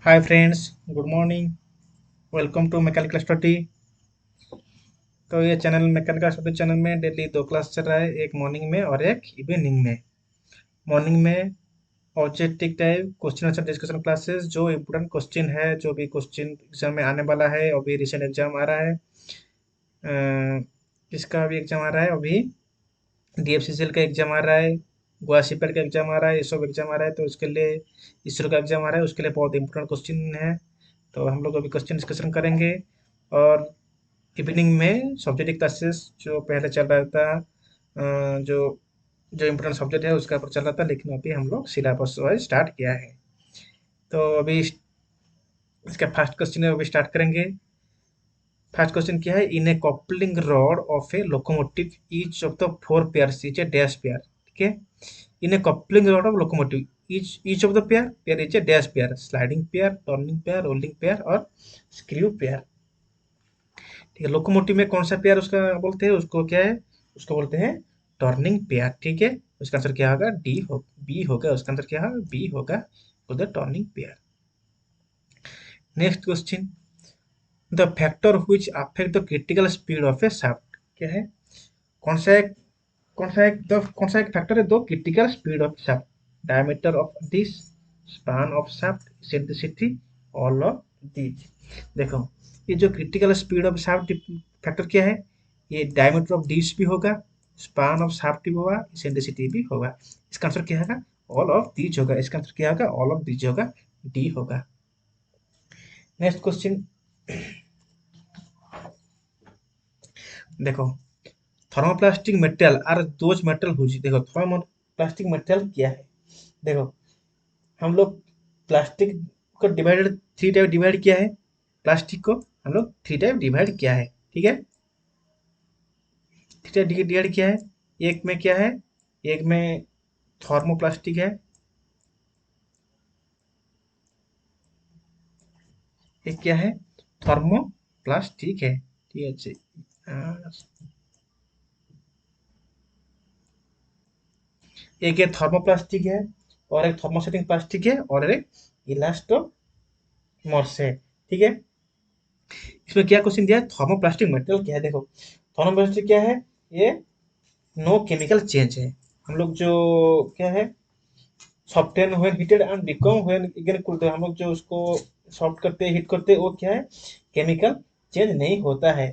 Hi friends, good morning. Welcome to mechanical study. तो ये channel mechanical study channel में daily दो class चल रहा है, एक मॉर्निंग में और एक इवनिंग में। मॉर्निंग में objective type question answer discussion classes, जो इम्पोर्टेंट क्वेश्चन है, जो भी क्वेश्चन एग्जाम में आने वाला है। अभी रिसेंट एग्जाम आ रहा है, किसका अभी एग्जाम आ रहा है? अभी डीएफसीसीएल का एग्जाम आ रहा है, गोवा सीपेट का एग्जाम आ रहा है, ये सब एग्जाम आ रहा है। तो उसके लिए इसरो का एग्जाम आ रहा है, उसके लिए बहुत इंपॉर्टेंट क्वेश्चन है। तो हम लोग अभी क्वेश्चन डिस्कशन करेंगे। और इवनिंग में सब्जेक्ट क्लासेस जो पहले चल रहा था, जो जो इम्पोर्टेंट सब्जेक्ट है उसका ऊपर चल रहा था, लेकिन अभी हम लोग सिलेबस वाइज स्टार्ट किया है। तो अभी इसका फर्स्ट क्वेश्चन है, अभी स्टार्ट करेंगे। फर्स्ट क्वेश्चन क्या है? In a coupling rod of a locomotive each of the four pairs is a dash pair. ठीक है, in a coupling rod of locomotive each of the pair is a dash pair, sliding pair, turning pair, rolling pair और screw pair. ठीक है, locomotive में कौन सा pair उसका बोलते हैं? उसको क्या है? उसको बोलते हैं टर्निंग पेयर। ठीक है, उसका आंसर क्या होगा? बी होगा। उसका आंसर क्या होगा? बी होगा, the turning pair. Next question, the factor which affect the critical speed of A shaft. क्या है? कौन सा एक कौन सा एक फैक्टर है दो critical speed of shaft? Diameter of this, span of shaft, eccentricity, all of these. देखो, ये जो critical speed of shaft factor क्या है? ये डायमीटर ऑफ दिस भी होगा, स्पान ऑफ शाफ्ट भी होगा, इसेंट्रिसिटी भी होगा। इसका आंसर क्या होगा? ऑल ऑफ दीज होगा। इसका आंसर क्या होगा? ऑल ऑफ दीज होगा, डी होगा। नेक्स्ट क्वेश्चन देखो, thermoplastic material are those metal whose. देखो, थर्मोप्लास्टिक मेटेरियल क्या है? देखो, हम लोग प्लास्टिक को डिवाइडेड थ्री टाइप डिवाइड किया है। प्लास्टिक को हम लोग थ्री टाइप डिवाइड किया है। ठीक है, थ्री टाइप डिवाइड किया है। एक में क्या है? एक में थर्मोप्लास्टिक है, एक क्या है? थर्मोप्लास्टिक है। ठीक है जी। अ, एक ये थर्मोप्लास्टिक है, और एक थर्मोसेटिंग प्लास्टिक है, और एक इलास्टोमर्स है। ठीक है, इसमें क्या क्वेश्चन दिया है? थर्मोप्लास्टिक मटेरियल क्या है? देखो, थर्मोप्लास्टिक क्या है? ये नो केमिकल चेंज है। हम लोग जो क्या है, software when heated and become when again cooled, हम लोग जो उसको सॉफ्ट करते हैं, हीट करते हैं, वो क्या है? केमिकल चेंज नहीं होता है।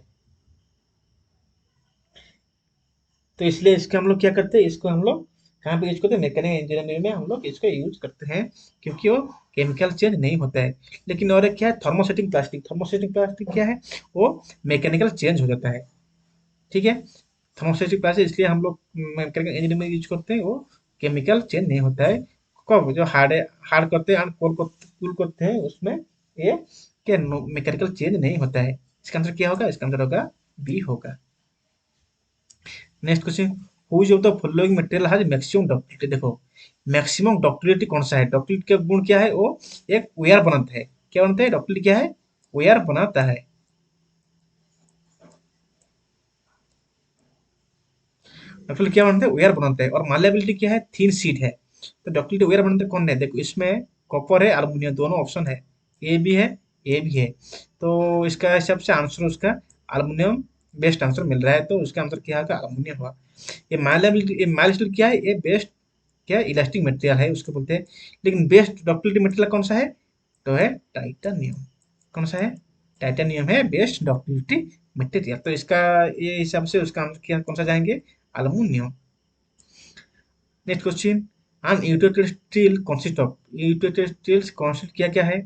तो इसलिए इसका हम लोग क्या करते हैं? इसको हम लोग कहाँ पे यूज करते हैं? मैकेनिकल इंजीनियरिंग में हम लोग इसको यूज करते हैं, क्योंकि वो केमिकल चेंज नहीं होता है। लेकिन और एक क्या है? Thermosetting plastic. थर्मोसेटिंग प्लास्टिक क्या है? वो मैकेनिकल चेंज हो जाता है। ठीक है, थर्मोस्टेटिक प्लास्टिक इसलिए हम लोग मैकेनिकल इंजीनियरिंग में यूज करते हैं, वो केमिकल चेंज नहीं होता है। कब? जो हार्ड करते हैं, कूल करते हैं, उसमें ये क्या मैकेनिकल चेंज नहीं होता है। इसका आंसर क्या होगा? इसका आंसर होगा बी होगा। Next question, whose of the following material has maximum ductility. देखो, मैक्सिमम डक्टिलिटी कौन सा है? डक्टिलिटी का गुण क्या है? वो एक वेयर बनाता है। क्या बनाता है? डक्टिलिटी क्या है? वेयर बनाता है। डक्टिलिटी क्या बनाता है? वेयर बनाता है। और मालेबिलिटी क्या है? थिन शीट है। तो डक्टिलिटी वेयर बनाते कौन है? देखो, इसमें कॉपर है, अल्युमिनियम, दोनों ऑप्शन है। ए भी है, ए भी है। तो इसका हिसाब से आंसर उसका अल्युमिनियम बेस्ट आंसर मिल रहा है, तो उसका आंसर क्या होगा? अल्युमिनियम होगा। ये माइलेबिलिटी, ये माइलेबिलिटी क्या है? ये बेस्ट क्या इलास्टिक मटेरियल है, उसको बोलते हैं। लेकिन बेस्ट डक्टिलिटी मटेरियल कौन सा है? तो है टाइटेनियम। कौन सा है? टाइटेनियम है बेस्ट डक्टिलिटी मटेरियल। तो इसका ये हिसाब से उसका आंसर क्या कौन सा जाएंगे? अल्युमिनियम। नेक्स्ट क्वेश्चन, अन यूटेटेड स्टील कंसिस्ट ऑफ। यूटेटेड स्टील्स कंसिस्ट क्या क्या है?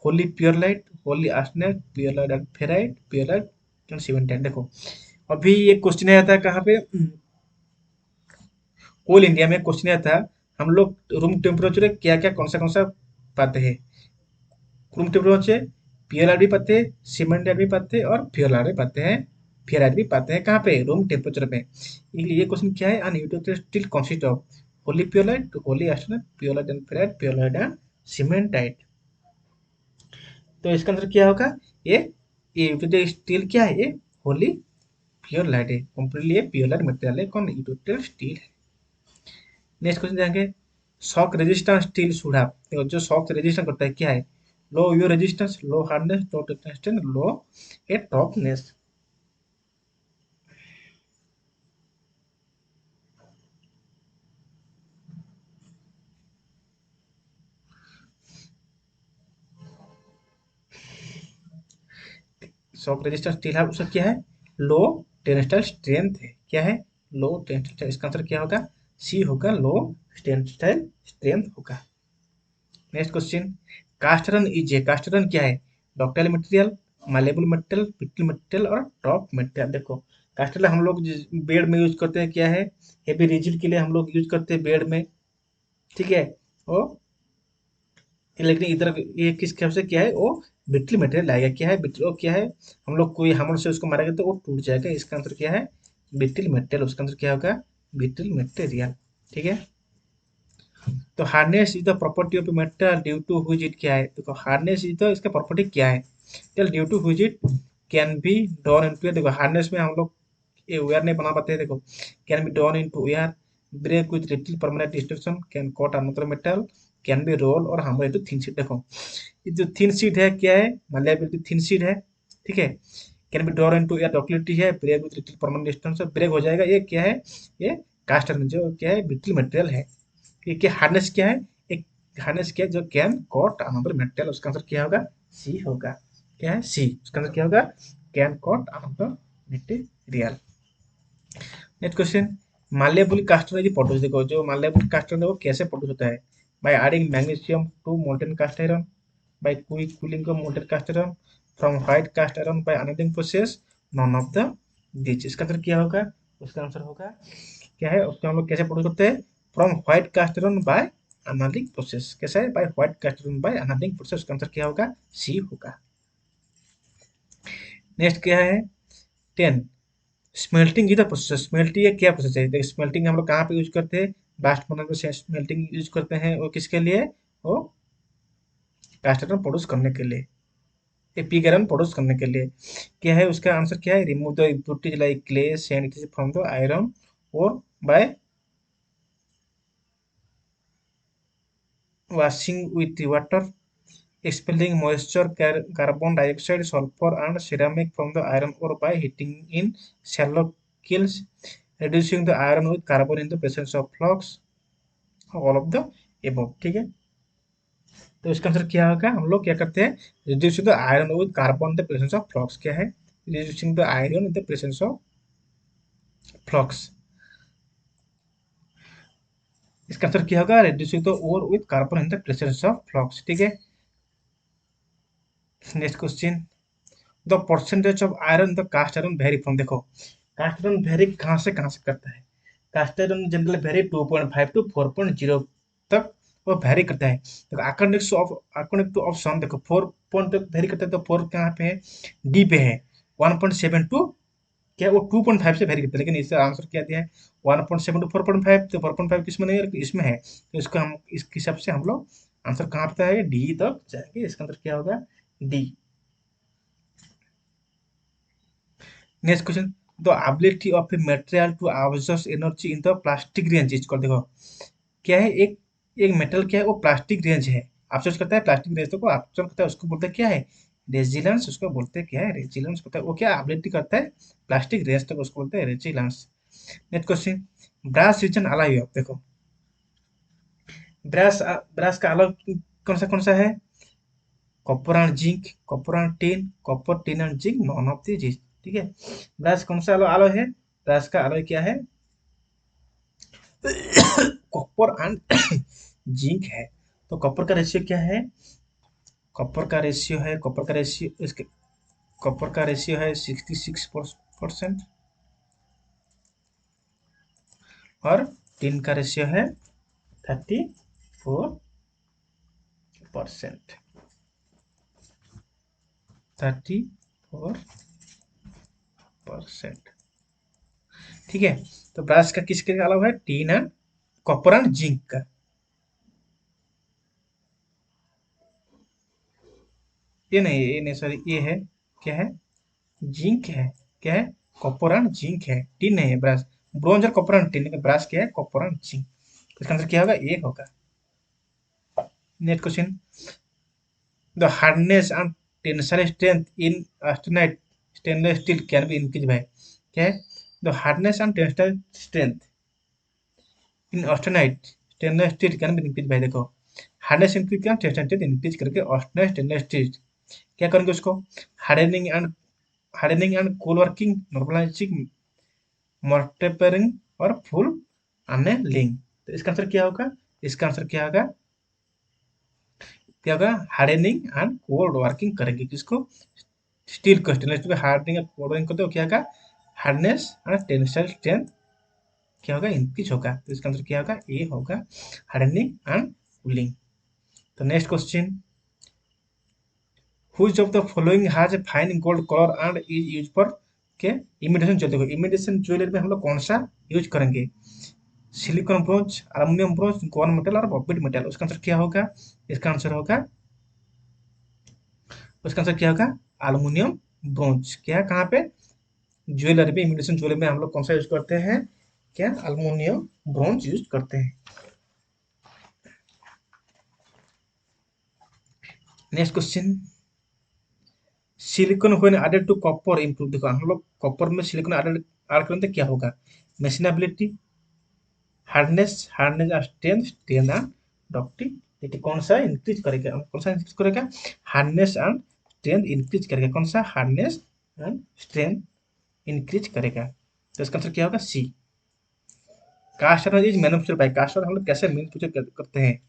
Wholly pearlite, wholly arsenide, pearlite and ferrite, pearlite and cementite. देखो, अभी एक क्वेश्चन आया था कहाँ पे? कोल इंडिया में क्वेश्चन आया था। हम लोग रूम टेम्परेचर क्या क्या कौन सा पाते हैं? रूम टेम्परेचर पीएलआर भी पाते हैं, सीमेंट भी पाते हैं, और फ्योरलाइट भी पाते हैं। फ्लोराइड भी पाते हैं कहाँ पे? रूम टेम्परेचर में। ये क्वेश्चन क्या है? Uneutectoid steel consist of wholly pearlite, wholly arsenide, pearlite and ferrite, pearlite and cementite. तो इसका आंसर क्या होगा? ये यूटेड स्टील क्या है? ये होली प्योरलाइट है, कंप्लीटली ये प्योरलाइट मटेरियल है। कौन? यूटेड स्टील है। नेक्स्ट क्वेश्चन जाएंगे, शॉक रेजिस्टेंट स्टील सुढ़ा। जो शॉक रेजिस्टेंट करता है क्या है? लो यो रेजिस्टेंस, लो हार्डनेस, लो टंगस्टन, लो ए टफनेस। शॉक रेजिस्टेंस स्टील है, उसका क्या है, लो टेंसाइल स्ट्रेंथ है, क्या है, लो टेंसाइल, इसका आंसर क्या होगा, सी होगा, लो टेंसाइल स्ट्रेंथ होगा। Next question, cast iron is a, cast iron क्या है, ductile material, malleable material, brittle material और टॉप मटेरियल। देखो कास्ट आयरन हम लोग बेड में यूज करते हैं, क्या है, हेवी रिजिड के लिए हम लोग यूज करते हैं बेड में, ठीक है। और लेकिन इधर ये किस हिसाब से क्या है, वो ब्रिटल मटेरियल आएगा, क्या है ब्रिटल, वो क्या है, हम लोग कोई हमर से उसको मारेंगे तो वो टूट जाएगा, इसका आंसर क्या है, ब्रिटल मटेरियल, उसका आंसर क्या होगा, ब्रिटल मटेरियल, ठीक है। तो hardness is the property of metal due to which it, क्या है, देखो हार्डनेस इज द इसका प्रॉपर्टी क्या है, tell due to which it can be drawn into, देखो हार्डनेस में हम लोग ये वेयर नहीं बना पाते हैं, देखो can be drawn into wire, break with little permanent destruction, can cut another metal, can be roll और हमर इनटू थिन शीट। देखो ये जो थिन शीट है क्या है, मालेबिलिटी थिन शीट है, ठीक है। Can be drawn into air, ductility है, break with little permanent distance, break हो जाएगा, ये क्या है, ये कास्ट आयरन जो क्या है ब्रिटल मटेरियल है। ये क्या हार्डनेस क्या है, एक हार्डनेस क्या है जो कैन कॉट अनदर मेटल, उसका आंसर क्या होगा, सी होगा, क्या है सी, उसका आंसर क्या होगा, can cut another material. Next question, malleable cast iron produce, देखो जो मालेबल कास्ट आयरन है वो कैसे प्रोड्यूस होता है, by adding magnesium to molten cast iron, by quick cooling of molten cast iron, from white cast iron by annealing process, none of the this, इसका answer क्या होगा, उसका आंसर होगा क्या है, उसको हम लोग कैसे प्रोड्यूस करते हैं, from white cast iron by annealing process, कैसा है, by white cast iron by annealing process, उसका आंसर क्या होगा, सी होगा। नेक्स्ट क्या है, 10, smelting is the process, smelting ये क्या प्रोसेस है, देखिए स्मेल्टिंग हम लोग कहाँ पे यूज करते हैं, ब्लास्ट फर्नेस में स्मेल्टिंग यूज करते हैं, वो किसके लिए, वो कास्ट आयरन प्रोड्यूस करने के लिए, ये पिग आयरन प्रोड्यूस करने के लिए, क्या है उसका आंसर क्या है, remove the impurities like clay sand from the iron और bye washing with water, expelling moisture, carbon dioxide, sulfur, and ceramic from the iron ore by heating in shallow kilns, reducing the iron with carbon in the presence of flux, all of the above, ठीक है। तो इसका answer क्या होगा, हम लोग क्या करते हैं, reducing the iron with carbon in the presence of flux, क्या है, reducing the iron in the presence of flux, इसका आंसर क्या होगा, reducing the ore with carbon in the presence of flux, ठीक है। Next question, the percentage of iron the cast iron vary from, देखो cast iron vary कहाँ से करता है, cast iron generally vary 2.5 to 4.0 तक वो वेरी करता है, देखो अकॉर्डिंग टू ऑप्शन, देखो 4 तक वेरी करता है, तो 4 कहाँ पे है, डी पे है, 1.7 टू क्या वो 2.5 से वेरी करता है, लेकिन इसका आंसर क्या दिया है, 1.7 टू 4.5, तो 4.5 किसमें नहीं है, इसमें है, तो इसको हम इस हिसाब से हम लोग आंसर कहाँ पे है, डी तक जाएंगे, इसका आंसर क्या होगा, D. Next question, the ability of a material to absorb energy in the plastic range is called, देखो क्या है, एक एक मेटल क्या है, वो प्लास्टिक रेंज है, अब्जॉर्ब करता है प्लास्टिक रेंज, तो को अब्जॉर्ब करता है उसको बोलते हैं क्या है, रेजिलेंस, उसको बोलते हैं क्या है, रेजिलेंस होता है, वो क्या एबिलिटी करता है प्लास्टिक रेंज तक, उसको बोलते हैं resilience. Next question, brass reason अलग है, देखो ब्रास ब्रास का अलग कौन सा है, copper and zinc, copper and tin, copper tin and zinc, none of this, ठीक है। ब्रास कौन सा अलग है, ब्रास का अलग क्या है, कॉपर एंड जिंक है, तो कॉपर का रेशियो क्या है, कॉपर का रेशियो इसके कॉपर का रेशियो है 66% और टिन का रेशियो है 34%, 34%, ठीक है। तो ब्रास का किसके अलावा है, tin and copper and zinc का, ये नहीं सॉरी, ये है क्या है, जिंक है, क्या है, कॉपर एंड जिंक है, टिन नहीं है ब्रास, ब्रोंज और कॉपर एंड टिन का, ब्रास क्या है, कॉपर एंड जिंक, इसका आंसर क्या होगा, ये होगा। Next question, the hardness and tensile strength in austenite stainless steel can be increase by, क्या है, the hardness and tensile strength in austenite stainless steel can be increase by, देखो hardness increase किया, tensile strength increase करके austenite stainless steel क्या करेंगे उसको, hardening and cold working, normalizing, multiplying और full annealing. तो इसका आंसर क्या होगा, इसका आंसर क्या होगा, क्या होगा, हार्डनिंग एंड कोल्ड वर्किंग करेंगे किसको, स्टील को, स्टेनलेस स्टील को हार्डनिंग एंड कोल्ड वर्किंग करते हो क्या होगा, हार्डनेस एंड टेंसाइल स्ट्रेंथ क्या होगा, इंक्रीज होगा। तो इसका आंसर क्या होगा, ए होगा, हार्डनिंग एंड कूलिंग। तो next question, which of the following has a fine gold colour and is use for के इमिटेशन ज्वेलरी, देखो इमिटेशन ज्वेलरी में हम लोग कौन सा यूज करेंगे, silicon bronze, aluminium bronze, gold metal और बॉबिट मेटल। उसका आंसर क्या होगा, इसका आंसर होगा, उसका आंसर क्या होगा, अल्युमिनियम ब्रोंज। क्या कहाँ पे, ज्वेलरी में, इमिटेशन ज्वेलरी में हम लोग कौन सा यूज करते हैं, क्या अल्युमिनियम ब्रोंज यूज करते हैं। Next question, silicon when added to copper improve, देखो हम लोग कॉपर में सिलिकॉन एडेड ऐड करें तो क्या होगा, machinability, hardness, strength, strength and ductility, कौन सा इंक्रीज करेगा, कौन सा इंक्रीज करेगा, हार्डनेस एंड स्ट्रेंथ इंक्रीज करेगा, कौन सा, हार्डनेस एंड स्ट्रेंथ इंक्रीज करेगा। तो इसका आंसर क्या होगा, C. Cast iron is manufactured by, cast iron हम लोग कैसे मैन्युफैक्चर करते हैं,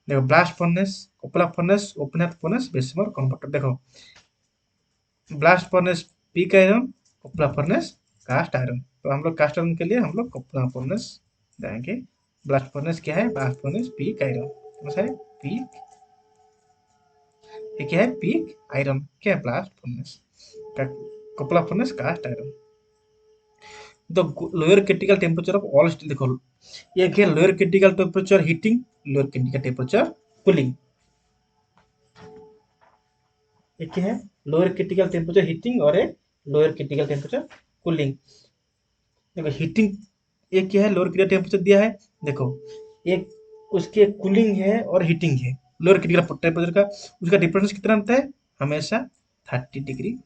देखो blast furnace, cupola furnace, open hearth furnace, Bessemer converter. देखो blast furnace pig iron, cupola furnace cast iron. तो हम लोग कास्ट आयरन के लिए हम लोग कोपला फर्नेस जाएंगे। ब्लास्ट फर्नेस क्या है, ब्लास्ट फर्नेस पीक आयरन, कौन सा है, पीक, ये क्या है, पीक आयरन, क्या है, blast furnace, cupola furnace cast iron. The lower critical temperature of all steel, देखो ये क्या है, lower critical temperature heating, lower critical temperature cooling, एक है लोअर क्रिटिकल टेम्परेचर हीटिंग और एक लोअर क्रिटिकल टेम्परेचर कूलिंग। देखो हीटिंग एक क्या है, लोअर क्रिटिकल टेम्परेचर दिया है, देखो एक उसके कूलिंग है और हीटिंग है, लोअर क्रिटिकल टेम्परेचर का उसका डिफरेंस कितना रहता है, हमेशा 30 डिग्री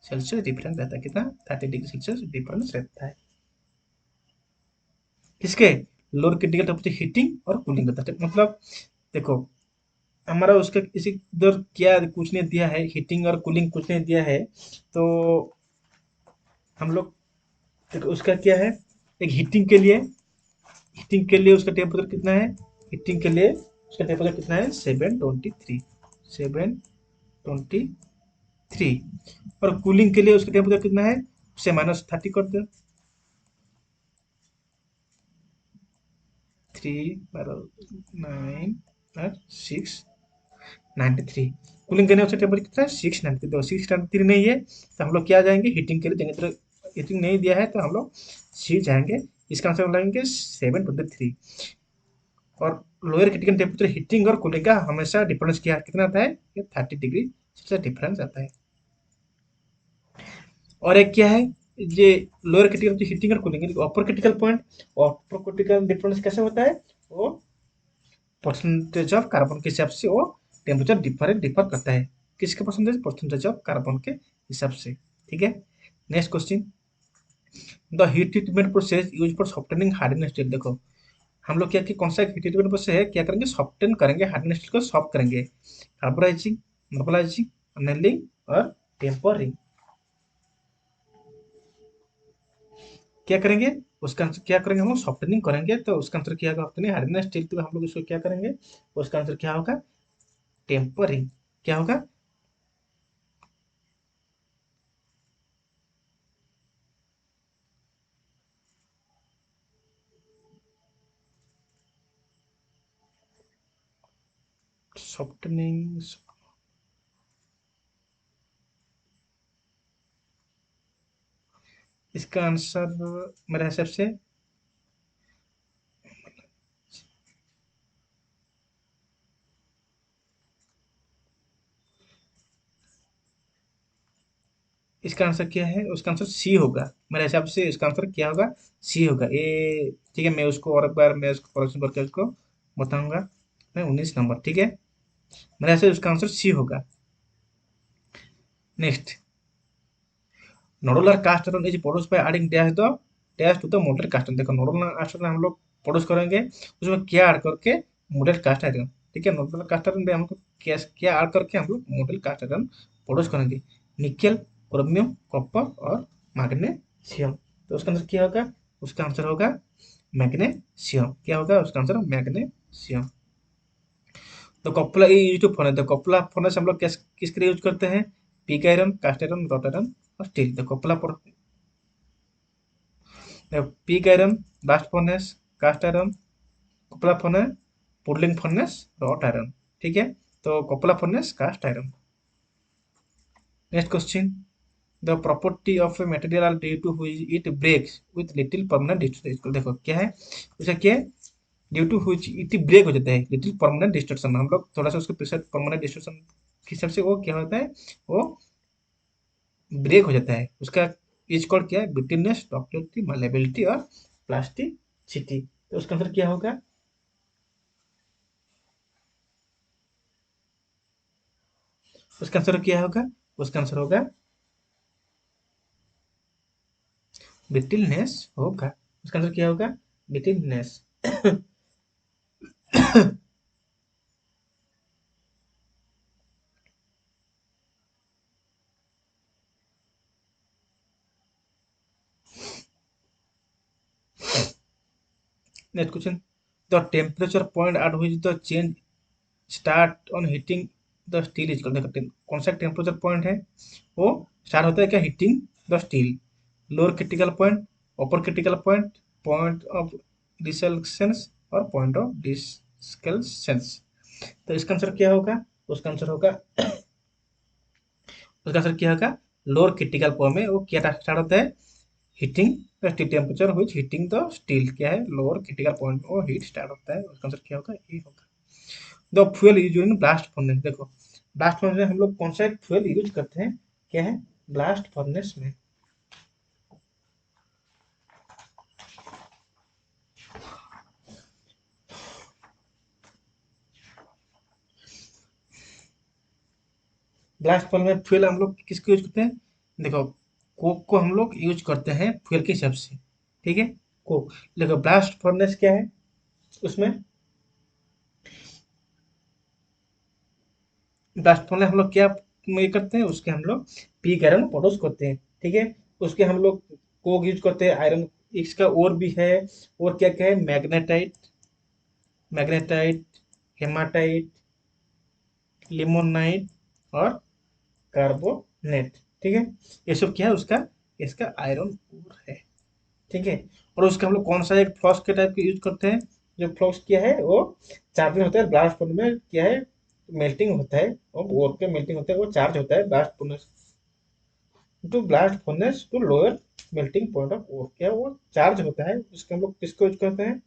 सेल्सियस डिफरेंस रहता है, कितना, 30 डिग्री सेल्सियस डिफरेंस रहता है, किसके, लोअर क्रिटिकल टेम्परेचर हीटिंग और कूलिंग रहता है। मतलब देखो हमारा उसका किसी इधर क्या कुछ नहीं दिया है, हीटिंग और कूलिंग कुछ नहीं दिया है, तो हम लोग देखो उसका क्या है, एक हीटिंग के लिए उसका टेम्परेचर कितना है, हीटिंग के लिए उसका टेम्परेचर कितना है, 723 और कूलिंग के लिए उसका टेम्परेचर कितना है, उससे -30 कर दो, 3 9 693, कूलिंग करने उसका टेम्परेचर कितना है, 693, तो 693 नहीं है तो हम लोग क्या जाएंगे, हीटिंग के लिए देंगे, तो हीटिंग नहीं दिया है तो हम लोग सी जाएंगे, इसका आंसर लगाएंगे 723। और लोअर क्रिटिकल टेम्परेचर हीटिंग और कूलिंग का हमेशा डिफरेंस क्या कितना आता है, ये 30 डिग्री से डिफरेंस आता है। और एक क्या है, ये लोअर क्रिटिकल हीटिंग और कूलिंग, अपर क्रिटिकल डिफरेंस कैसे होता है, वो परसेंटेज ऑफ कार्बन के हिसाब से वो टेम्परेचर डिफर करता है, किसके परसेंटेज, परसेंटेज ऑफ कार्बन के हिसाब से, ठीक है। Next question, the heat treatment process use for softening harden steel, देखो हम लोग क्या कि कौन सा हीट ट्रीटमेंट प्रोसेस है, क्या करेंगे, सॉफ्टन करेंगे, हार्डन स्टील को सॉफ्ट करेंगे, कार्बोराइजिंग, नॉर्मलाइजिंग, अनेलिंग और टेम्परिंग, क्या करेंगे, उसका आंसर क्या करेंगे, हम लोग सॉफ्टनिंग करेंगे, तो उसका आंसर क्या होगा, सॉफ्टनिंग हार्डन स्टील तो हम लोग इसको क्या करेंगे, उसका आंसर क्या होगा, टेम्परिंग, क्या होगा, सॉफ्टनिंग, इसका आंसर मेरे हिसाब से, इसका आंसर क्या है, उसका आंसर सी होगा, मेरे हिसाब से इसका आंसर क्या होगा, सी होगा ये, ठीक है। मैं उसको और एक बार मैं उसको करेक्शन करके उसको बताऊंगा, मैं 19 नंबर, ठीक है। मेरे से उसका आंसर सी होगा। Next, nodular cast iron is produce by adding dash to the molten cast iron. देखो नोडुलर कास्ट आयरन हम लोग प्रोड्यूस करेंगे उसमें क्या ऐड करके, मोल्टेड कास्ट आयरन। ठीक है, नोडुलर कास्ट आयरन में हमको क्या क्या ऐड करके हम लोग मोल्टेड कास्ट आयरन प्रोड्यूस करेंगे, निकेल, क्रोमियम, कॉपर और मैग्नीशियम। तो उसका आंसर क्या होगा, उसका आंसर होगा मैग्नीशियम। क्या होगा उसका आंसर, मैग्नीशियम। तो कपड़ा ये यूज टू फर्नेस, तो कपड़ा फर्नेस हम लोग किसके लिए यूज करते हैं, pig iron, cast iron, wrought iron और स्टील। तो cupola pig iron, blast furnace, cast iron, cupola furnace, puddling furnace, wrought iron. ठीक है, तो cupola furnace, cast iron. Next question, the property of a material are due to which it breaks with little permanent distortion. देखो क्या है उसका, क्या है, due to which it break हो जाता है लिटिल परमानेंट डिस्टर्शन। हम लोग थोड़ा सा उसके पीछे परमानेंट डिस्टर्शन के हिसाब से वो क्या होता है, वो ब्रेक हो जाता है। उसका इज कॉल्ड क्या है, ब्रिटलनेस, डक्टिलिटी, मालेबिलिटी और प्लास्टिसिटी। तो उसका आंसर क्या होगा, उसका आंसर क्या होगा, उसका आंसर होगा ब्रिटलनेस होगा। उसका आंसर क्या होगा, brittleness. Next question, the temperature point at which the change start on heating the steel is, देखो कौन सा टेम्परेचर पॉइंट है, वो स्टार्ट होता है क्या, heating the steel. Lower critical point, upper critical point, point of decalescence और point of डिस्कल्सेंस। तो इसका आंसर क्या होगा, उसका आंसर होगा, उसका आंसर क्या होगा, लोअर क्रिटिकल पॉइंट में वो क्या स्टार्ट होता है, heating the steel, temperature which heating the steel क्या है, लोअर क्रिटिकल पॉइंट में वो हीट स्टार्ट होता है। उसका आंसर क्या होगा, ये होगा। The fuel use in blast furnace, देखो ब्लास्ट फर्नेस में हम लोग कौन सा फ्यूल यूज करते हैं, क्या है, ब्लास्ट फर्नेस में ब्लास्ट फर्नेस में फ्यूल हम लोग किसको यूज करते हैं, देखो कोक को हम लोग यूज करते हैं फ्यूल के हिसाब से। ठीक है, कोक। देखो ब्लास्ट फर्नेस क्या है, उसमें ब्लास्ट फर्नेस हम लोग क्या ये करते हैं, उसके हम लोग पीक आयरन प्रोड्यूस करते हैं। ठीक है, उसके हम लोग कोक यूज करते हैं, आयरन, इसका और भी है, और क्या क्या है, मैग्नेटाइट, मैग्नेटाइट, हेमाटाइट, लिमोनाइट और कार्बोनेट। ठीक है, ये सब क्या है उसका, इसका आयरन ओर है। ठीक है, और उसका हम लोग कौन सा एक फ्लॉक्स के टाइप के यूज करते हैं, जो फ्लॉक्स क्या है वो चार्जिंग होता है, ब्लास्ट फर्नेस में क्या है, मेल्टिंग होता है, और ओर पे मेल्टिंग होता है, वो चार्ज होता है blast furnace to blast furnace to lower melting point of ore, क्या है, वो चार्ज होता है। उसके हम लोग किसको यूज करते हैं,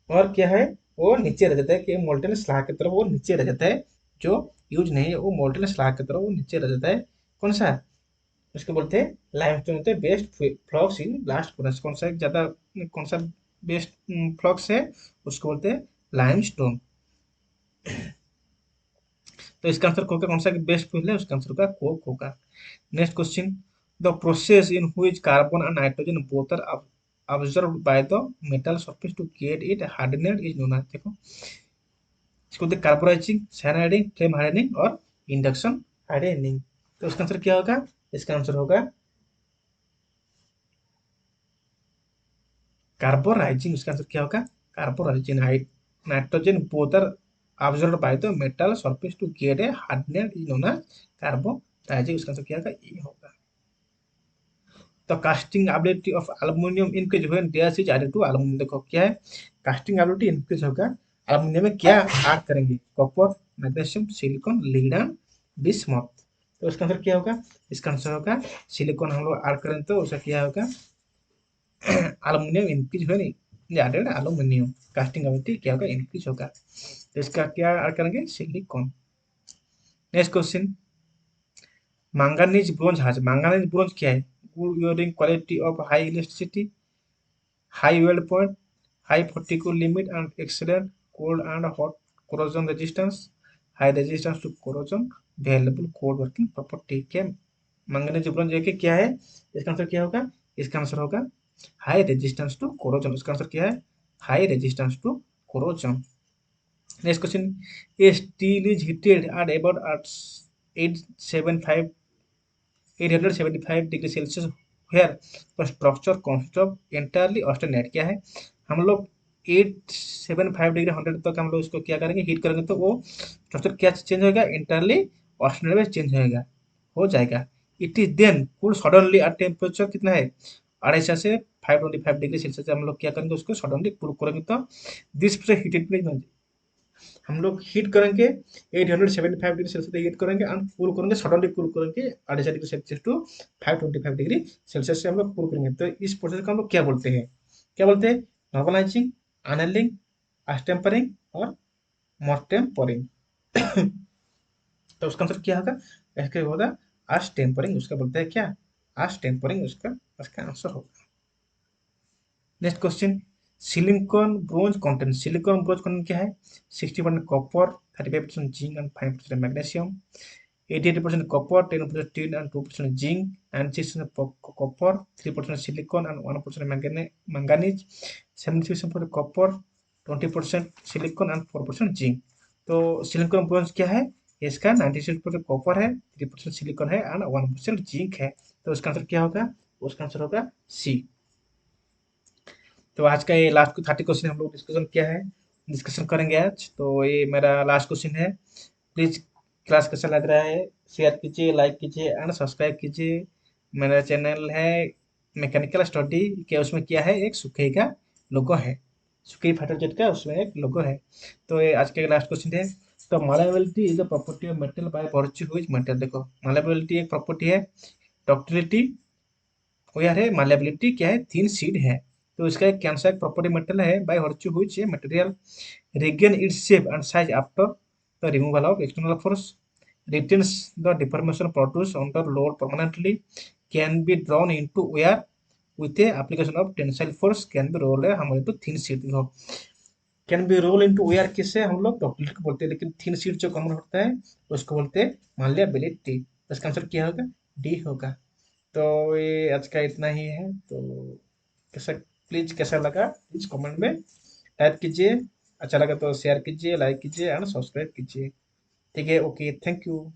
और क्या है, वो नीचे रह जाता है कि मोल्टेन स्लैग की तरफ वो नीचे रह जाता है, जो यूज नहीं है वो मोल्टेन स्लैग की तरफ वो नीचे रह जाता है। कौन सा, उसको बोलते हैं लाइमस्टोन, होते हैं बेस्ट फ्लॉक्स इन ब्लास्ट फर्नेस। कौन सा एक ज्यादा, कौन सा बेस्ट फ्लॉक्स है, उसको बोलते हैं लाइमस्टोन। तो इसका आंसर होगा कौन सा बेस्ट फ्यूल है, उसका आंसर होगा कोक होगा। Next question, the process in which carbon and nitrogen both are observed by the metal surface to get it hardened is known as, देखो इसको बोलते हैं कार्बोराइजिंग, साइनाइडिंग, फ्लेम हार्डनिंग और induction hardening. तो इसका answer क्या होगा, इसका आंसर होगा कार्बोराइजिंग। इसका आंसर क्या होगा, carburizing. Nitrogen both are observed by the metal surface to get a hardness is known as carburizing. इसका आंसर क्या होगा, ये होगा। तो casting ability of aluminium increase when dash is added to aluminium. देखो क्या है, कास्टिंग एबिलिटी इंक्रीज होगा एल्यूमिनियम में क्या ऐड करेंगे, copper, magnesium, silicon, lead and bismuth. तो इसका आंसर क्या होगा, इसका आंसर होगा सिलिकॉन हम लोग ऐड करें तो उसका क्या होगा, एल्यूमिनियम इंक्रीज हो नहीं एडेड एल्यूमिनियम, कास्टिंग एबिलिटी क्या होगा, इंक्रीज होगा। तो इसका क्या ऐड करेंगे, silicon. Next question, manganese bronze has, manganese bronze क्या है, good wearing quality of high electricity, high weld point, high particle limit and excellent cold and hot corrosion resistance, high resistance to corrosion, valuable cold working property। क्या manganese boron जो कि क्या है, इसका answer क्या होगा? इसका आंसर होगा हाई रेजिस्टेंस टू कोरोजन। इसका आंसर क्या है? High resistance to corrosion. Next question, a steel is heated at about 875 875 degree celsius where the structure consist of entirely austenite. क्या है, हम लोग 875 डिग्री 100 तक हम लोग इसको क्या करेंगे, हीट करेंगे, तो वो स्ट्रक्चर क्या चेंज होगा? एंटायरली ऑस्टेनेट में चेंज होगा, हो जाएगा। It is then cool suddenly at temperature कितना है, 250 से 525 डिग्री सेल्सियस हम लोग क्या करेंगे, उसको सडनली कूल करेंगे, तो दिस प्रोसेस हीटेड प्लेट हम लोग हीट करेंगे 875 डिग्री सेल्सियस हीट करेंगे एंड कूल करेंगे, सडनली कूल करेंगे 250 degree Celsius to 525 degree Celsius से हम लोग कूल करेंगे। तो इस प्रोसेस को हम लोग क्या बोलते हैं? क्या बोलते हैं? नॉर्मलाइजिंग, अनलिंग, अस्टेम्परिंग और मोर्टेम्परिंग। तो उसका आंसर क्या होगा? इसका होगा अस्टेम्परिंग। उसका बोलते हैं क्या? अस्टेम्परिंग उसका उसका आंसर होगा। Next question, silicon bronze content. Silicon bronze content क्या है? 60% copper, 35% zinc and 5% magnesium, 88% copper, 10% tin and 2% zinc and 6% copper, 3% silicon and 1% manganese, 76% copper, 20% silicon and 4% zinc। तो सिलिकॉन ब्रोंज क्या है? इसका 96% कॉपर है, 3% सिलिकॉन है एंड 1% जिंक है। तो उसका आंसर क्या होगा? उसका आंसर होगा सी। तो आज का ये लास्ट 30 क्वेश्चन हम लोग डिस्कशन करेंगे आज। तो ये मेरा लास्ट क्वेश्चन है। प्लीज क्लास कैसा लग रहा है, शेयर कीजिए, लाइक कीजिए एंड सब्सक्राइब कीजिए। मेरा चैनल है मैकेनिकल स्टडी के, उसमें क्या है, एक सुखई का लोगो है, सुखई फाइटर जेट का उसमें एक लोगो है। तो ये आज के लास्ट क्वेश्चन है। तो malleability is the property of metal by virtue which metal. देखो मालेबिलिटी एक प्रॉपर्टी है, डक्टिलिटी वेयर है, मालेबिलिटी क्या है, थिन सीड है। तो इसका एक कैंसर एक प्रॉपर्टी मेटल है bye virtue which a material regain its shape and size after the removal of external force, retains the deformation produced under load permanently, can be drawn into wear with a application of tensile force, can be rolled हमारे तो thin sheet देखो, can be roll into wire किससे हम लोग doctor को बोलते हैं, लेकिन थिन शीट जो कॉमन होता है उसको बोलते हैं माल्यबिलिटी। इसका आंसर क्या होगा? डी होगा। तो ये आज का इतना ही है। तो कैसा, प्लीज कैसा लगा प्लीज कमेंट में टाइप कीजिए। अच्छा लगा तो शेयर कीजिए, लाइक कीजिए एंड सब्सक्राइब कीजिए। ठीक है, ओके, थैंक यू।